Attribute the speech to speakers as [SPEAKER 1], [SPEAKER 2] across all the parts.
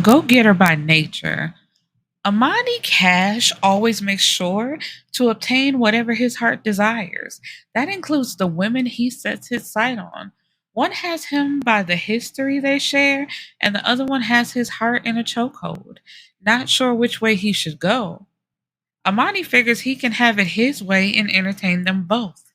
[SPEAKER 1] A go-getter by nature, Amani Cash always makes sure to obtain whatever his heart desires. That includes the women he sets his sight on. One has him by the history they share, and the other one has his heart in a chokehold, not sure which way he should go. Amani figures he can have it his way and entertain them both.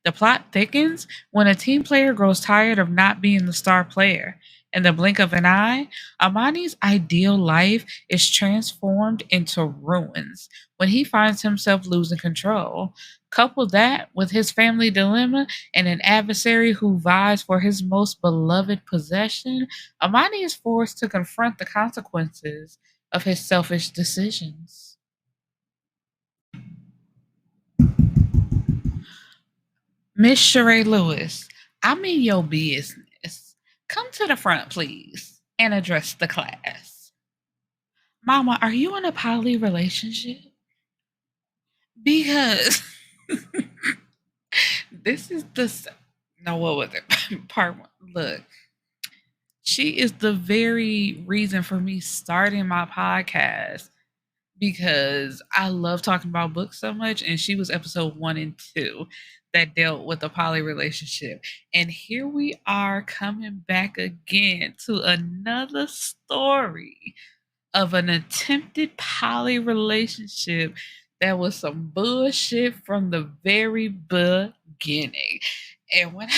[SPEAKER 1] The plot thickens when a team player grows tired of not being the star player. In the blink of an eye, Amani's ideal life is transformed into ruins when he finds himself losing control. Couple that with his family dilemma and an adversary who vies for his most beloved possession, Amani is forced to confront the consequences of his selfish decisions. Miss Charae Lewis, I'm in your business. Come to the front, please, and address the class. Mama, are you in a poly relationship? Because this is no, what was it? Part one. Look, she is the very reason for me starting my podcast because I love talking about books so much, and she was episode 1 and 2 that dealt with a poly relationship. And here we are coming back again to another story of an attempted poly relationship that was some bullshit from the very beginning. And when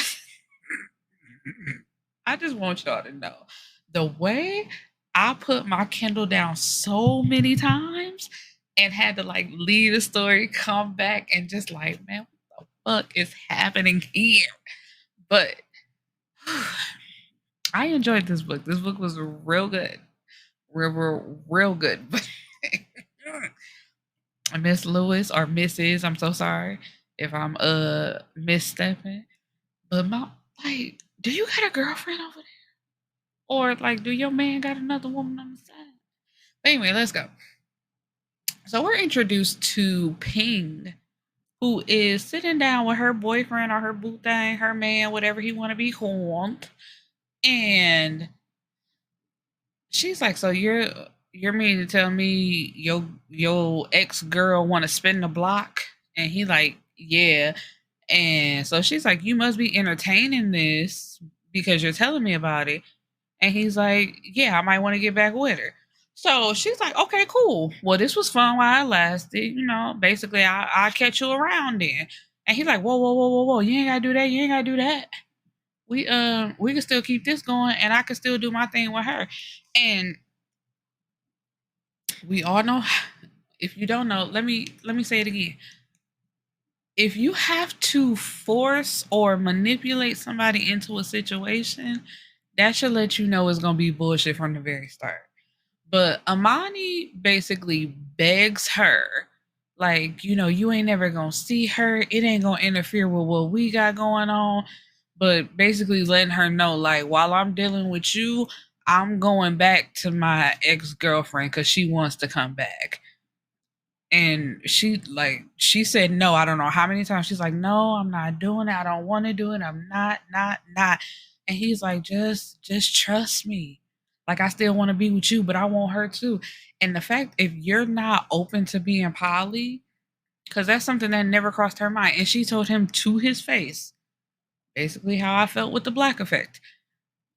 [SPEAKER 1] I just want y'all to know the way I put my Kindle down so many times and had to like leave the story, come back, and just like, man, what the fuck is happening here? But I enjoyed this book. This book was real good. Real good. But Miss Lewis or Mrs. I'm so sorry if I'm misstepping. But my like, do you got a girlfriend over there? Or like, do your man got another woman on the side? But anyway, let's go. So we're introduced to Ping, who is sitting down with her boyfriend or her boo thing, her man, whatever he want to be called, and she's like, "So you're meaning to tell me your ex girl want to spin the block?" And he like, "Yeah." And so she's like, "You must be entertaining this because you're telling me about it." And he's like, "Yeah, I might want to get back with her." So she's like, "Okay, cool. Well, this was fun while it lasted. You know, basically, I'll catch you around then." And he's like, "Whoa, whoa, whoa, whoa, whoa! You ain't gotta do that. You ain't gotta do that. We can still keep this going, and I can still do my thing with her." And we all know. If you don't know, let me say it again. If you have to force or manipulate somebody into a situation, that should let you know it's gonna be bullshit from the very start. But Amani basically begs her, like, you ain't never gonna see her. It ain't gonna interfere with what we got going on. But basically letting her know, like, while I'm dealing with you, I'm going back to my ex girlfriend because she wants to come back. And she said no, I don't know how many times. She's like, "No, I'm not doing it. I don't want to do it. I'm not." And he's like, just trust me. Like, I still want to be with you, but I want her too. And the fact, if you're not open to being poly, because that's something that never crossed her mind. And she told him to his face, basically how I felt with the black effect.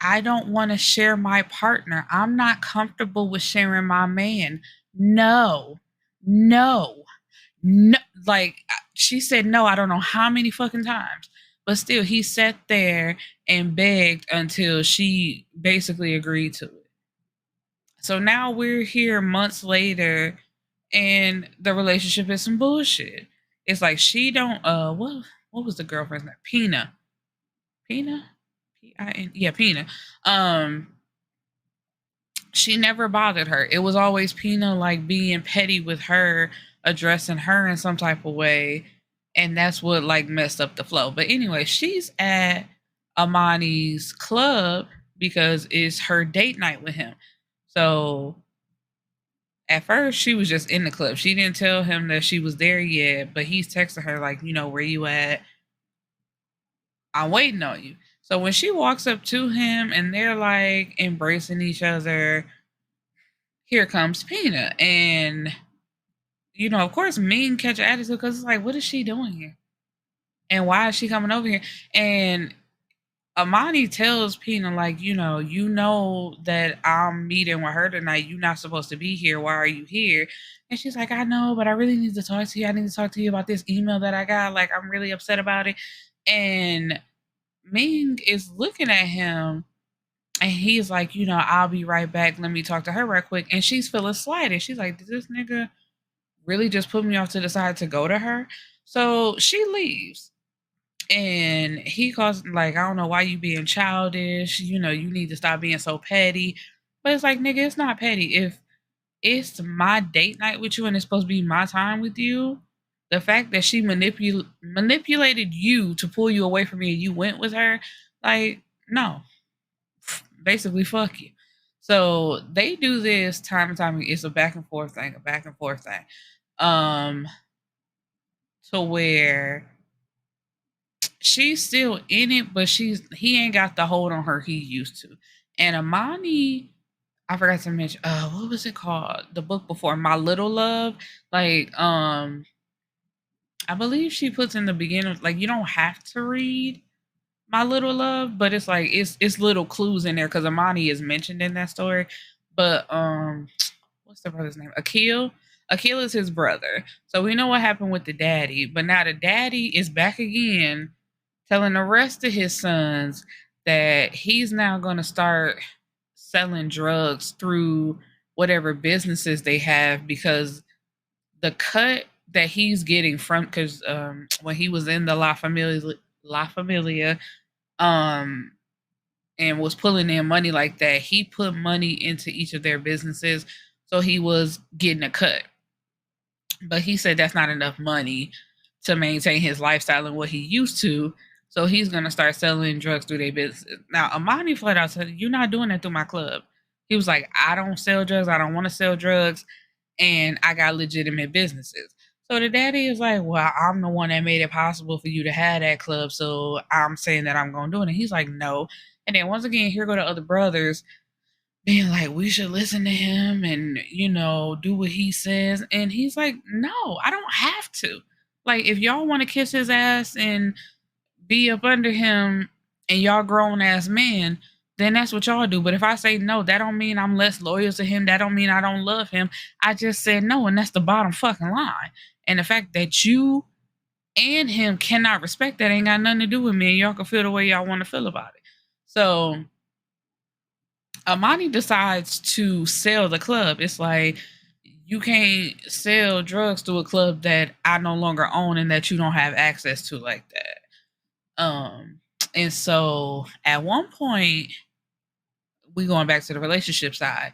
[SPEAKER 1] I don't want to share my partner. I'm not comfortable with sharing my man. No, no, no. Like, she said no, I don't know how many fucking times. But still, he sat there and begged until she basically agreed to it. So now we're here months later, and the relationship is some bullshit. It's like she don't what was the girlfriend's name? Pina, Pin, yeah, Pina. Um, she never bothered her. It was always Pina like being petty with her, addressing her in some type of way, and that's what like messed up the flow. But anyway, she's at Amani's club because it's her date night with him. So at first she was just in the club. She didn't tell him that she was there yet, but he's texting her like, "Where you at? I'm waiting on you." So when she walks up to him and they're like embracing each other, here comes Pina. And, of course, Ming catch an attitude because it's like, what is she doing here? And why is she coming over here? And Amani tells Pina, like, that I'm meeting with her tonight. You're not supposed to be here. Why are you here? And she's like, I know, but I really need to talk to you. I need to talk to you about this email that I got. Like, I'm really upset about it. And Ming is looking at him and he's like, I'll be right back. Let me talk to her right quick. And she's feeling slighted. She's like, did this nigga really just put me off to the side to go to her? So she leaves. And he calls, like, I don't know why you being childish. You need to stop being so petty. But it's like, nigga, it's not petty. If it's my date night with you and it's supposed to be my time with you, the fact that she manipulated you to pull you away from me and you went with her, like, no. Basically, fuck you. So they do this time and time. It's a back and forth thing, Um, to where she's still in it, but he ain't got the hold on her he used to. And Amani, I forgot to mention, what was it called? The book before, My Little Love. Like, I believe she puts in the beginning, like, you don't have to read My Little Love, but it's like it's little clues in there because Amani is mentioned in that story. But what's the brother's name? Akil. Akil is his brother. So we know what happened with the daddy, but now the daddy is back again telling the rest of his sons that he's now going to start selling drugs through whatever businesses they have because the cut that he's getting from, because when he was in the La Familia, um, and was pulling in money like that, he put money into each of their businesses, so he was getting a cut. But he said that's not enough money to maintain his lifestyle and what he used to. So he's gonna start selling drugs through their business. Now Amani flat out said, "You're not doing that through my club." He was like, "I don't sell drugs. I don't want to sell drugs, and I got legitimate businesses." So the daddy is like, "Well, I'm the one that made it possible for you to have that club, so I'm saying that I'm gonna do it." And he's like, "No." And then once again, here go the other brothers being like, we should listen to him and, do what he says. And he's like, no, I don't have to. Like, if y'all want to kiss his ass and be up under him and y'all grown ass men, then that's what y'all do. But if I say no, that don't mean I'm less loyal to him. That don't mean I don't love him. I just said no, and that's the bottom fucking line. And the fact that you and him cannot respect that ain't got nothing to do with me. And y'all can feel the way y'all want to feel about it. So Amani decides to sell the club. It's like, you can't sell drugs to a club that I no longer own and that you don't have access to like that. And so at one point, we going back to the relationship side.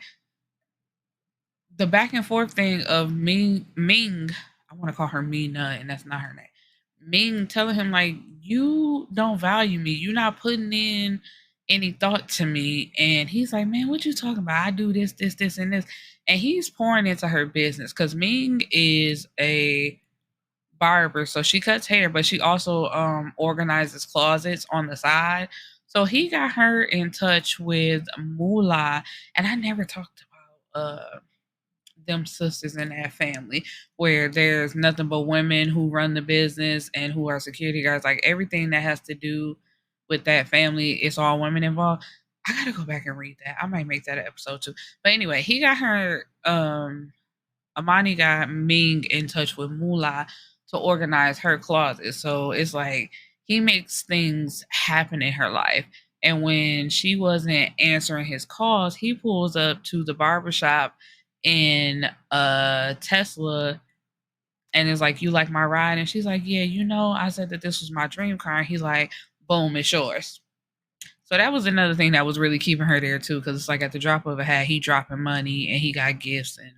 [SPEAKER 1] The back and forth thing of Ming, I want to call her Mina, and that's not her name. Ming telling him, like, you don't value me. You're not putting in any thought to me. And he's like, man, what you talking about? I do this, this, this, and this. And he's pouring into her business because Ming is a barber. So she cuts hair, but she also organizes closets on the side. So he got her in touch with Moolah. And I never talked about them sisters in that family where there's nothing but women who run the business and who are security guards. Like, everything that has to do with that family, it's all women involved. I gotta go back and read that. I might make that an episode too. But anyway, he got her Amani got Ming in touch with Moolah to organize her closet. So it's like he makes things happen in her life. And when she wasn't answering his calls, he pulls up to the barbershop in a Tesla and is like, you like my ride? And she's like, yeah, I said that this was my dream car. And he's like, boom, it's yours. So that was another thing that was really keeping her there too, because it's like at the drop of a hat, he dropping money and he got gifts and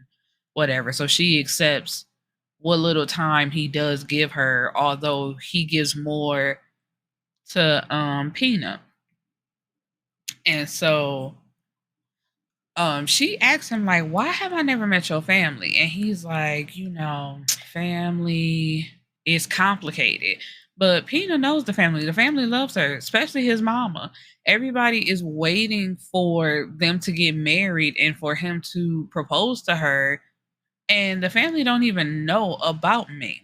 [SPEAKER 1] whatever. So she accepts what little time he does give her, although he gives more to Peanut. And so she asks him, like, why have I never met your family? And he's like, family is complicated. But Pina knows the family. The family loves her, especially his mama. Everybody is waiting for them to get married and for him to propose to her. And the family don't even know about Ming.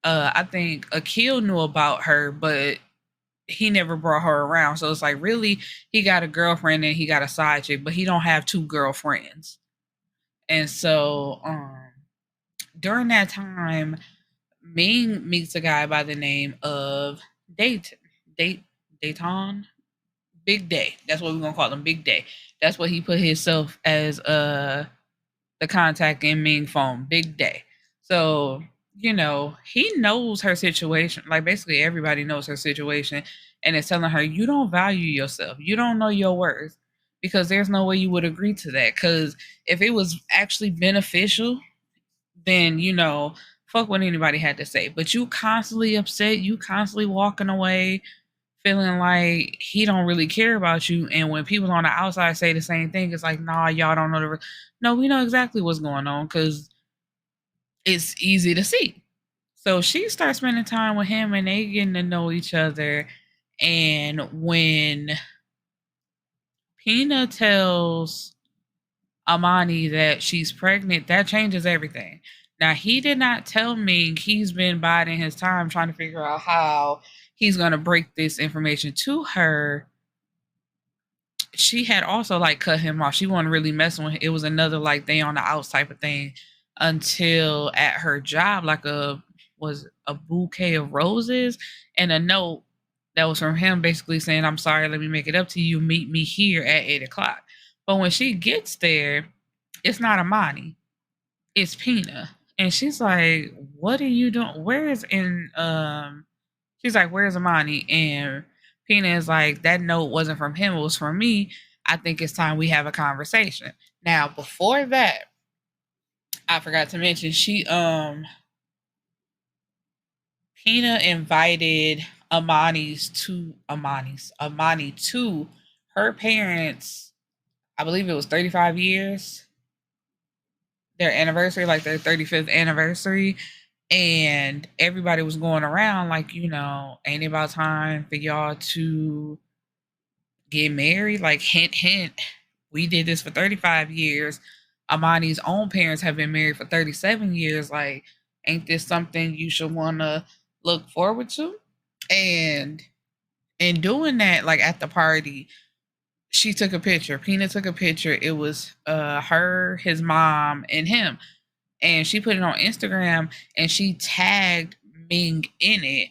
[SPEAKER 1] I think Akil knew about her, but he never brought her around. So it's like really he got a girlfriend and he got a side chick, but he don't have two girlfriends. And so during that time, Ming meets a guy by the name of Dayton. Date Dayton? Big Day. That's what we're gonna call him, Big Day. That's what he put himself as the contact in Ming phone, Big Day. So, he knows her situation. Like basically everybody knows her situation and is telling her, you don't value yourself. You don't know your worth. Because there's no way you would agree to that. Because if it was actually beneficial, then fuck what anybody had to say. But you constantly upset, you constantly walking away, feeling like he don't really care about you. And when people on the outside say the same thing, it's like, nah, y'all don't know the. No, we know exactly what's going on because it's easy to see. So she starts spending time with him, and they getting to know each other. And when Pina tells Amani that she's pregnant, that changes everything. Now, he did not tell me he's been biding his time trying to figure out how he's going to break this information to her. She had also like cut him off. She wasn't really messing with him. It was another like they on the outs type of thing until at her job, like was a bouquet of roses and a note that was from him basically saying, I'm sorry, let me make it up to you. Meet me here at 8 o'clock. But when she gets there, it's not Amani. It's Pina. And she's like, what are you doing? She's like, where's Amani? And Pina is like, that note wasn't from him, it was from me. I think it's time we have a conversation. Now, before that, I forgot to mention Pina invited Amani to her parents. I believe it was 35 years, their anniversary, like their 35th anniversary. And everybody was going around like, ain't it about time for y'all to get married? Like, hint, hint, we did this for 35 years. Amani's own parents have been married for 37 years. Like, ain't this something you should want to look forward to? And in doing that, like at the party, she took a picture. Pina took a picture. It was her, his mom, and him. And she put it on Instagram and she tagged Ming in it,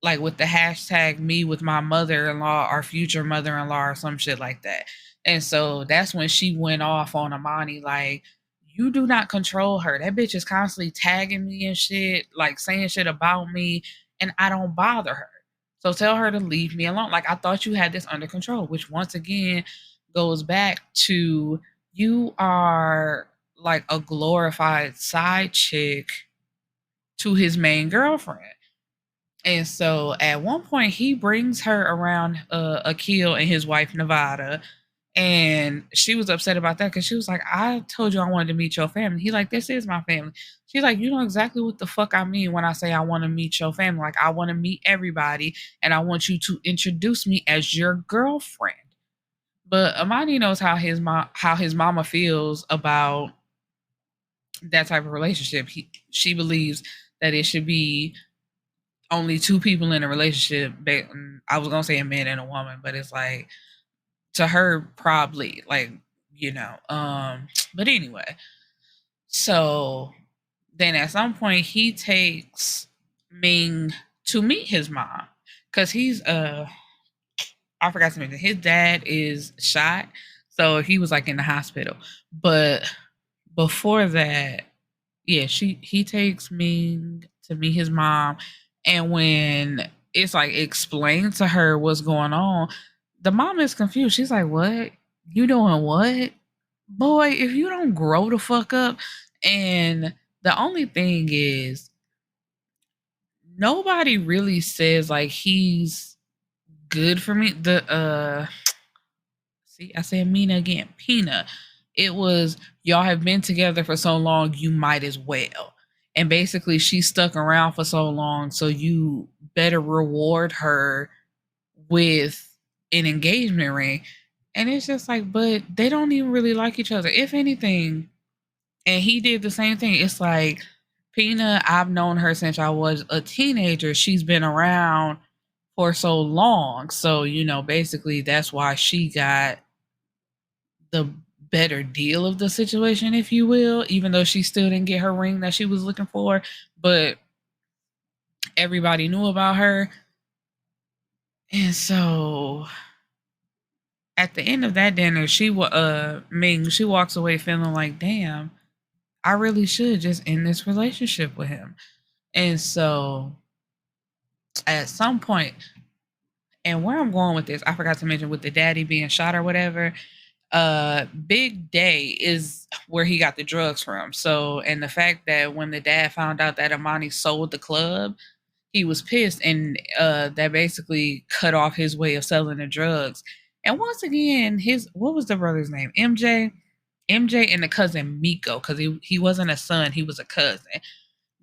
[SPEAKER 1] like with the hashtag me with my mother-in-law, our future mother-in-law, or some shit like that. And so that's when she went off on Amani, like, you do not control her. That bitch is constantly tagging me and shit, like saying shit about me, and I don't bother her. So tell her to leave me alone. Like, I thought you had this under control, which once again goes back to you are like a glorified side chick to his main girlfriend. And so at one point he brings her around Akil and his wife Nevada. And she was upset about that because she was like, I told you I wanted to meet your family. He like, this is my family. She's like, you know exactly what the fuck I mean when I say I want to meet your family. Like, I want to meet everybody and I want you to introduce me as your girlfriend. But Amani knows how his mama feels about that type of relationship. She believes that it should be only two people in a relationship. I was gonna say a man and a woman, but it's like to her probably like But anyway, so then at some point he takes Ming to meet his mom because he's I forgot to mention his dad is shot, so he was like in the hospital. But before that, yeah, he takes Ming to meet his mom, and when it's like explained to her what's going on, the mom is confused. She's like, "What? You doing what? Boy, if you don't grow the fuck up." And the only thing is nobody really says like he's good for me. The see, I said Mina again. Pina. It was y'all have been together for so long, you might as well. And basically, she stuck around for so long, so you better reward her with an engagement ring. And it's just like, but they don't even really like each other. If anything, and he did the same thing. It's like, Pina, I've known her since I was a teenager. She's been around for so long. So, basically that's why she got the better deal of the situation, if you will, even though she still didn't get her ring that she was looking for. But everybody knew about her. And so at the end of that dinner, Ming, she walks away feeling like, damn, I really should just end this relationship with him. And so at some point, and where I'm going with this, I forgot to mention with the daddy being shot or whatever. Big Day is where he got the drugs from. So, and the fact that when the dad found out that Amani sold the club, he was pissed, and that basically cut off his way of selling the drugs. And once again, his what was the brother's name? MJ and the cousin Miko, because he wasn't a son, he was a cousin.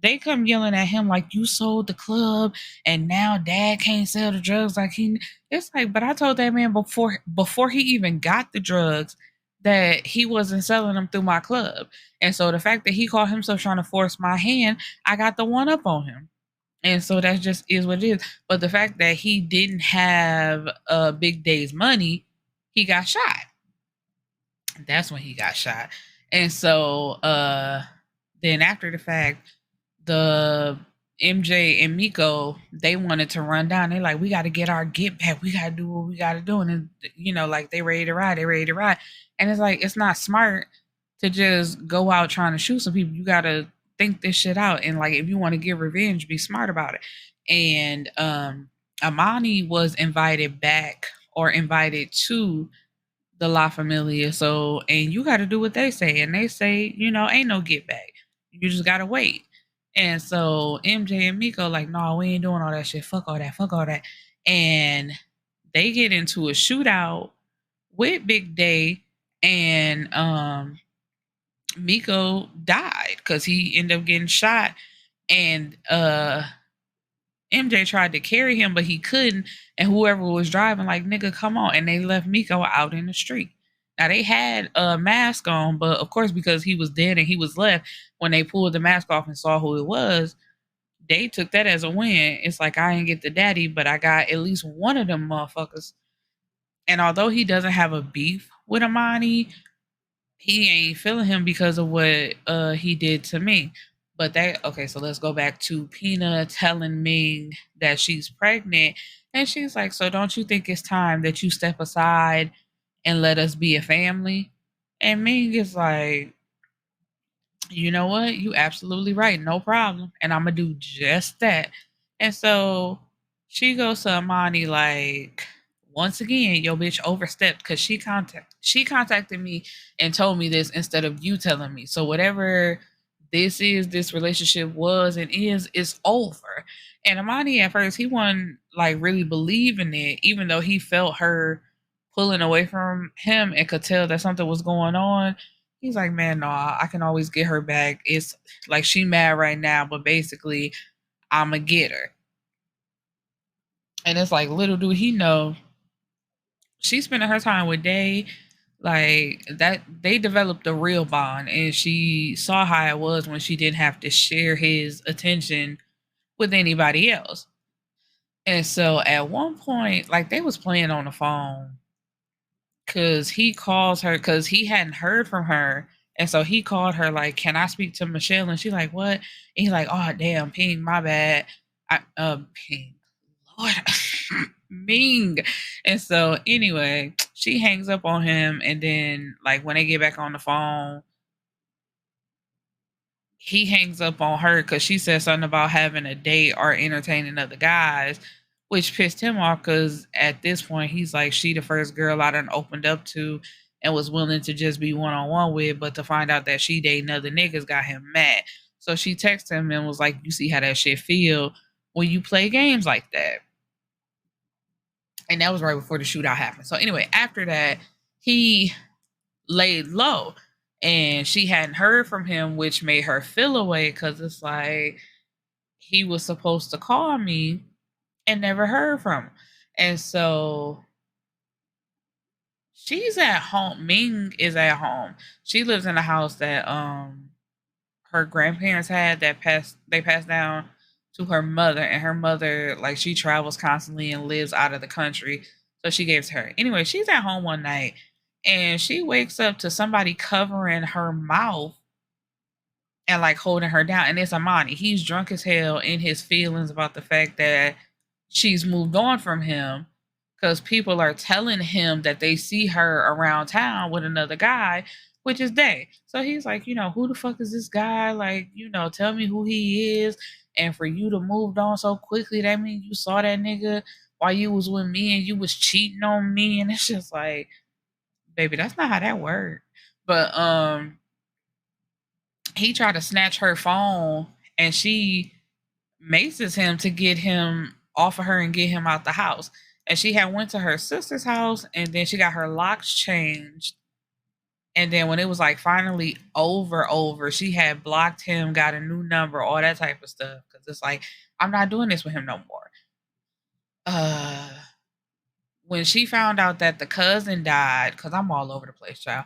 [SPEAKER 1] They come yelling at him like, you sold the club and now dad can't sell the drugs like he. It's like, but I told that man before he even got the drugs that he wasn't selling them through my club. And so the fact that he called himself trying to force my hand, I got the one up on him. And so that just is what it is. But the fact that he didn't have Big Day's money, he got shot. That's when he got shot. And so then after the fact, the MJ and Miko, they wanted to run down. They're like, we got to get our get back. We got to do what we got to do. And, like they ready to ride. They ready to ride. And it's like, it's not smart to just go out trying to shoot some people. You got to think this shit out. And like, if you want to get revenge, be smart about it. And Amani was invited back or invited to the La Familia. So, and you got to do what they say. And they say, ain't no get back. You just got to wait. And so MJ and Miko like, no, we ain't doing all that shit. Fuck all that. Fuck all that. And they get into a shootout with Big Day, and Miko died because he ended up getting shot. And MJ tried to carry him, but he couldn't. And whoever was driving, like, nigga, come on. And they left Miko out in the street. Now, they had a mask on, but of course, because he was dead and he was left, when they pulled the mask off and saw who it was, they took that as a win. It's like, I didn't get the daddy, but I got at least one of them motherfuckers. And although he doesn't have a beef with Amani, he ain't feeling him because of what he did to me. But okay, so let's go back to Pina telling Ming that she's pregnant. And she's like, so don't you think it's time that you step aside and let us be a family? And Ming is like, you know what? You absolutely right. No problem. And I'm going to do just that. And so she goes to Amani like, once again, your bitch overstepped because she contacted me and told me this instead of you telling me. So whatever this relationship was and is over. And Amani at first, he wasn't like really believing it, even though he felt her pulling away from him and could tell that something was going on. He's like, man, no, I can always get her back. It's like she mad right now, but basically, I'ma get her. And it's like, little do he know, she's spending her time with Day. Like that, they developed a real bond, and she saw how it was when she didn't have to share his attention with anybody else. And so at one point, like they was playing on the phone because he calls her because he hadn't heard from her. And so he called her like, "Can I speak to Michelle?" And she's like, "What?" And he's like, "Oh damn, Ping, my bad. Ping, Lord, Ming." And so anyway, she hangs up on him, and then like when they get back on the phone, he hangs up on her because she said something about having a date or entertaining other guys, which pissed him off because at this point he's like, she the first girl I done opened up to and was willing to just be one on one with, but to find out that she dating other niggas got him mad. So she texted him and was like, you see how that shit feel when you play games like that. And that was right before the shootout happened. So anyway, after that, he laid low. And she hadn't heard from him, which made her feel away because it's like he was supposed to call me and never heard from him. And so she's at home. Ming is at home. She lives in a house that her grandparents had that passed down to her mother, and her mother, like, she travels constantly and lives out of the country, so she gave it to her. Anyway, she's at home one night and she wakes up to somebody covering her mouth and like holding her down, and it's Amani. He's drunk as hell in his feelings about the fact that she's moved on from him because people are telling him that they see her around town with another guy, which is Day. So he's like, who the fuck is this guy? Like, tell me who he is. And for you to move on so quickly, that means you saw that nigga while you was with me and you was cheating on me. And it's just like, baby, that's not how that worked. But he tried to snatch her phone and she maces him to get him off of her and get him out the house. And she had went to her sister's house and then she got her locks changed. And then when it was like finally over, she had blocked him, got a new number, all that type of stuff. Cause it's like, I'm not doing this with him no more. Uh when she found out that the cousin died, because I'm all over the place, child.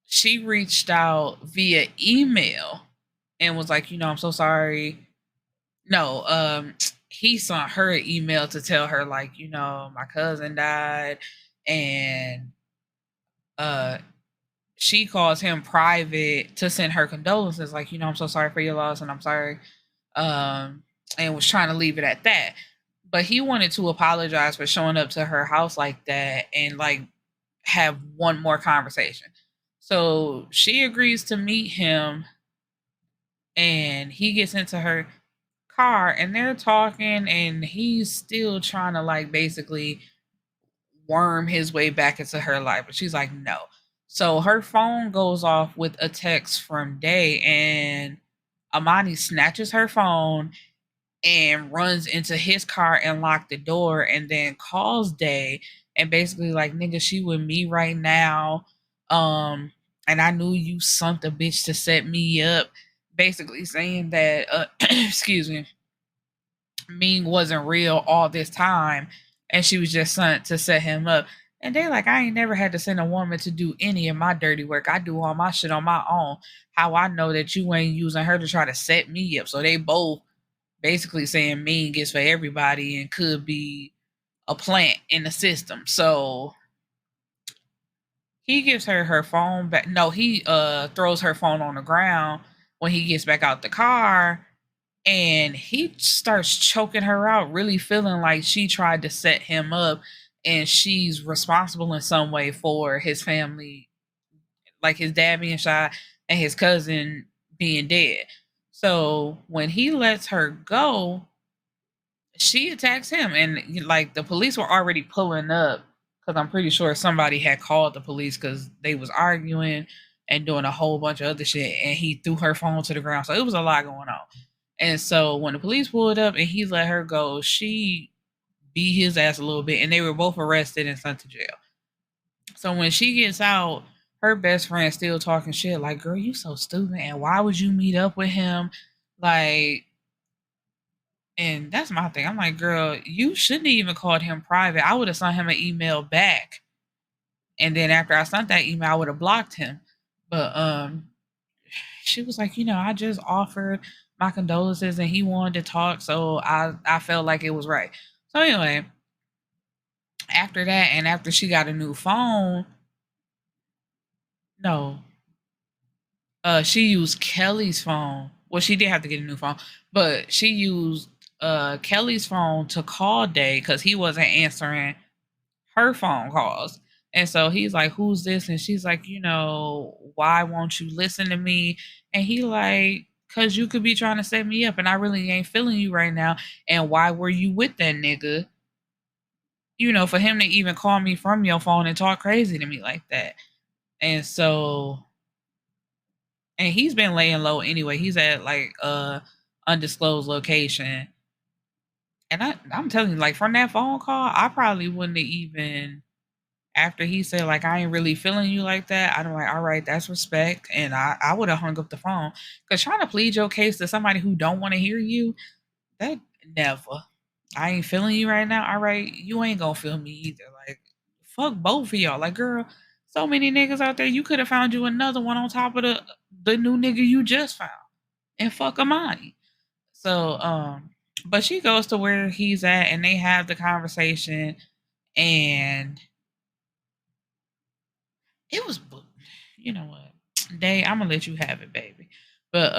[SPEAKER 1] She reached out via email and was like, I'm so sorry. No, he sent her an email to tell her, like, my cousin died, and uh she calls him private to send her condolences, like, I'm so sorry for your loss and I'm sorry. And was trying to leave it at that. But he wanted to apologize for showing up to her house like that and like have one more conversation. So she agrees to meet him and he gets into her car and they're talking and he's still trying to like basically worm his way back into her life. But she's like, no. So her phone goes off with a text from Day and Amani snatches her phone and runs into his car and locked the door and then calls Day and basically like, nigga, she with me right now. And I knew you sunk the bitch to set me up. Basically saying that excuse me, Ming wasn't real all this time and she was just sent to set him up. And they like, I ain't never had to send a woman to do any of my dirty work. I do all my shit on my own. How I know that you ain't using her to try to set me up? So they both basically saying Ming is for everybody and could be a plant in the system. So he gives her phone back. No, he throws her phone on the ground when he gets back out the car and he starts choking her out, really feeling like she tried to set him up and she's responsible in some way for his family, like his dad being shot and his cousin being dead. So when he lets her go, she attacks him and like the police were already pulling up because I'm pretty sure somebody had called the police because they was arguing and doing a whole bunch of other shit and he threw her phone to the ground, so it was a lot going on. And so when the police pulled up and he let her go, she beat his ass a little bit and they were both arrested and sent to jail. So when she gets out, her best friend still talking shit like, girl, you so stupid and why would you meet up with him? Like, and that's my thing. I'm like, girl, you shouldn't have even called him private. I would have sent him an email back. And then after I sent that email, I would have blocked him. But she was like, I just offered my condolences and he wanted to talk, so I felt like it was right. So anyway, after that and after she got a new phone, no, she used Kelly's phone. Well, she did have to get a new phone, but she used Kelly's phone to call Day because he wasn't answering her phone calls. And so he's like, who's this? And she's like, why won't you listen to me? And he like, cause you could be trying to set me up and I really ain't feeling you right now. And why were you with that nigga? For him to even call me from your phone and talk crazy to me like that. And so, and he's been laying low anyway. He's at like undisclosed location. And I'm telling you, like from that phone call, I probably wouldn't have even after he said like I ain't really feeling you like that, I'm like, all right, that's respect, and I would have hung up the phone because trying to plead your case to somebody who don't want to hear you, that never. I ain't feeling you right now. All right, you ain't gonna feel me either. Like, fuck both of y'all. Like, girl, so many niggas out there. You could have found you another one on top of the new nigga you just found, and fuck Amani. So, but she goes to where he's at, and they have the conversation, and it was, you know what, Day, I'm gonna let you have it, baby. But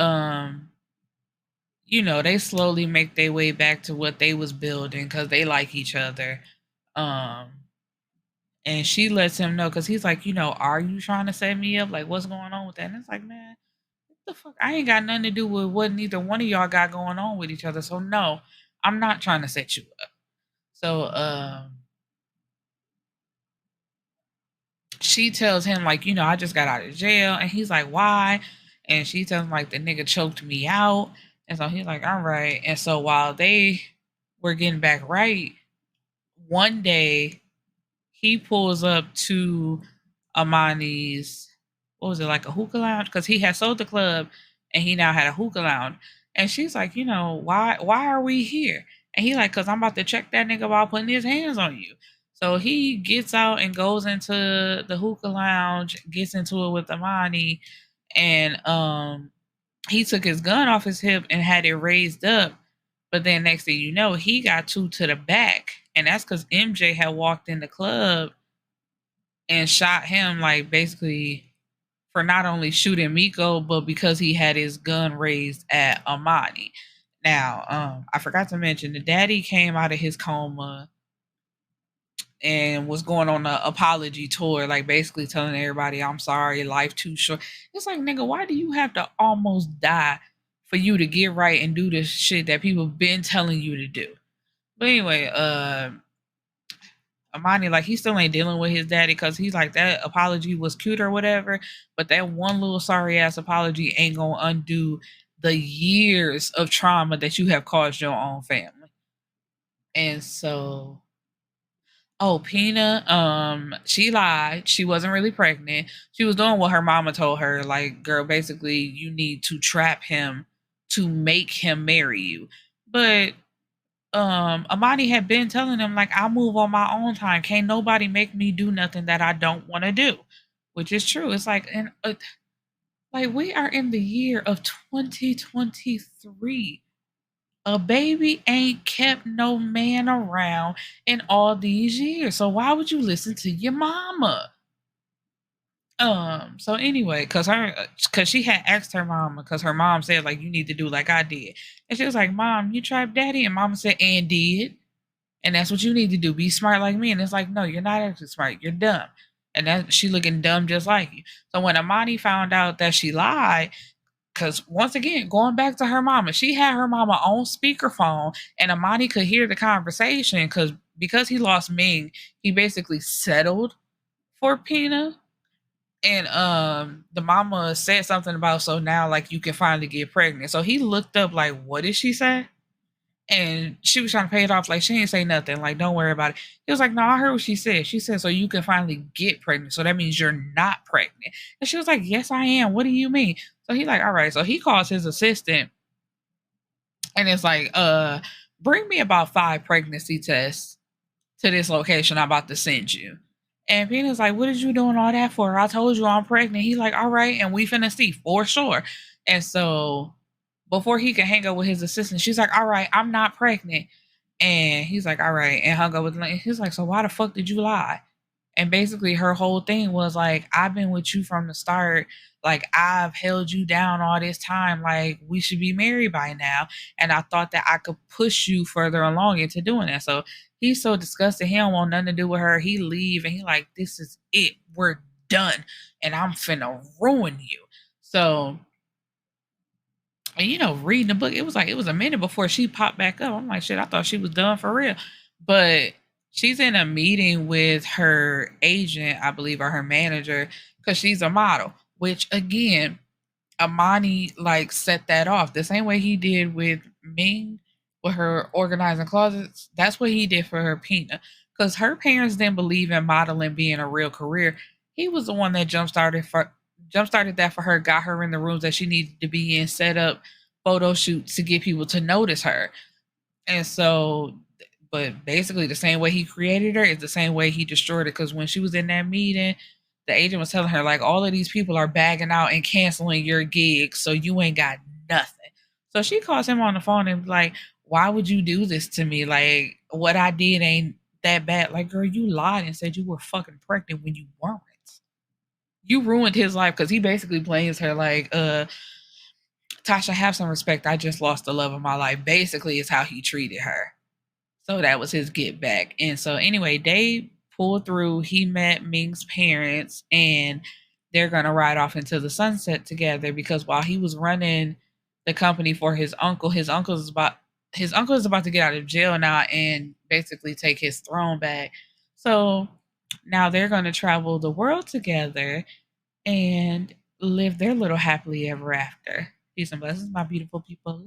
[SPEAKER 1] they slowly make their way back to what they was building because they like each other. Um, and she lets him know because he's like, are you trying to set me up? Like, what's going on with that? And it's like, man, what the fuck? I ain't got nothing to do with what neither one of y'all got going on with each other. So no, I'm not trying to set you up. So she tells him like, I just got out of jail, and he's like, why? And she tells him like the nigga choked me out, and so he's like, all right. And so while they were getting back right, one day he pulls up to Amani's, what was it, like a hookah lounge? Because he had sold the club and he now had a hookah lounge. And she's like, why are we here? And he like, because I'm about to check that nigga while putting his hands on you. So he gets out and goes into the hookah lounge, gets into it with Amani, and he took his gun off his hip and had it raised up. But then next thing you know, he got two to the back. And that's because MJ had walked in the club and shot him, like basically for not only shooting Miko, but because he had his gun raised at Amani. Now, I forgot to mention the daddy came out of his coma and was going on an apology tour, like basically telling everybody, I'm sorry, life too short. It's like, nigga, why do you have to almost die for you to get right and do this shit that people been telling you to do? But anyway, Amani, like, he still ain't dealing with his daddy because he's like, that apology was cute or whatever, but that one little sorry ass apology ain't gonna undo the years of trauma that you have caused your own family. And so, oh, Pina, she lied. She wasn't really pregnant. She was doing what her mama told her, like, girl, basically, you need to trap him to make him marry you. But Amani had been telling him like, I'll move on my own time. Can't nobody make me do nothing that I don't want to do, which is true. It's like, and like, we are in the year of 2023. A baby ain't kept no man around in all these years, so why would you listen to your mama? So anyway, cause she had asked her mama, cause her mom said like, you need to do like I did, and she was like, Mom, you tried daddy, and mama said, and did. And that's what you need to do. Be smart like me. And it's like, no, you're not actually smart. You're dumb. And that she looking dumb just like you. So when Amani found out that she lied, because once again, going back to her mama, she had her mama on speakerphone, and Amani could hear the conversation because he lost Ming, he basically settled for Pina. And the mama said something about, so now like you can finally get pregnant. So he looked up like, what did she say? And she was trying to pay it off like she ain't say nothing. Like, don't worry about it. He was like, no, I heard what she said. She said, so you can finally get pregnant. So that means you're not pregnant. And she was like, yes, I am. What do you mean? So he's like, all right. So he calls his assistant and it's like, bring me about 5 pregnancy tests to this location I'm about to send you. And Peter's like, what did you doing all that for? I told you I'm pregnant. He's like, all right, and we finna see for sure. And so before he could hang up with his assistant, she's like, all right, I'm not pregnant. And he's like, all right, and hung up with Lynn. He's like, so why the fuck did you lie? And basically her whole thing was like, I've been with you from the start. Like, I've held you down all this time. Like, we should be married by now. And I thought that I could push you further along into doing that. So he's so disgusted. He don't want nothing to do with her. He leave and he like, this is it. We're done. And I'm finna ruin you. So, and reading the book, it was a minute before she popped back up. I'm like, shit, I thought she was done for real. But she's in a meeting with her agent, I believe, or her manager, because she's a model, which again, Amani like set that off the same way he did with Ming with her organizing closets. That's what he did for her Pina. because her parents didn't believe in modeling being a real career. He was the one that jump started that for her, got her in the rooms that she needed to be in, set up photo shoots to get people to notice her. And so, but basically, the same way he created her is the same way he destroyed her. Because when she was in that meeting, the agent was telling her, like, all of these people are bagging out and canceling your gigs, so you ain't got nothing. So she calls him on the phone and be like, why would you do this to me? Like, what I did ain't that bad. Like, girl, you lied and said you were fucking pregnant when you weren't. You ruined his life because he basically blames her like, Tasha, have some respect. I just lost the love of my life. Basically, is how he treated her. So that was his get back. And so anyway, they pulled through. He met Ming's parents and they're gonna ride off into the sunset together because while he was running the company for his uncle is about to get out of jail now and basically take his throne back. So now they're gonna travel the world together and live their little happily ever after. Peace and blessings, my beautiful people.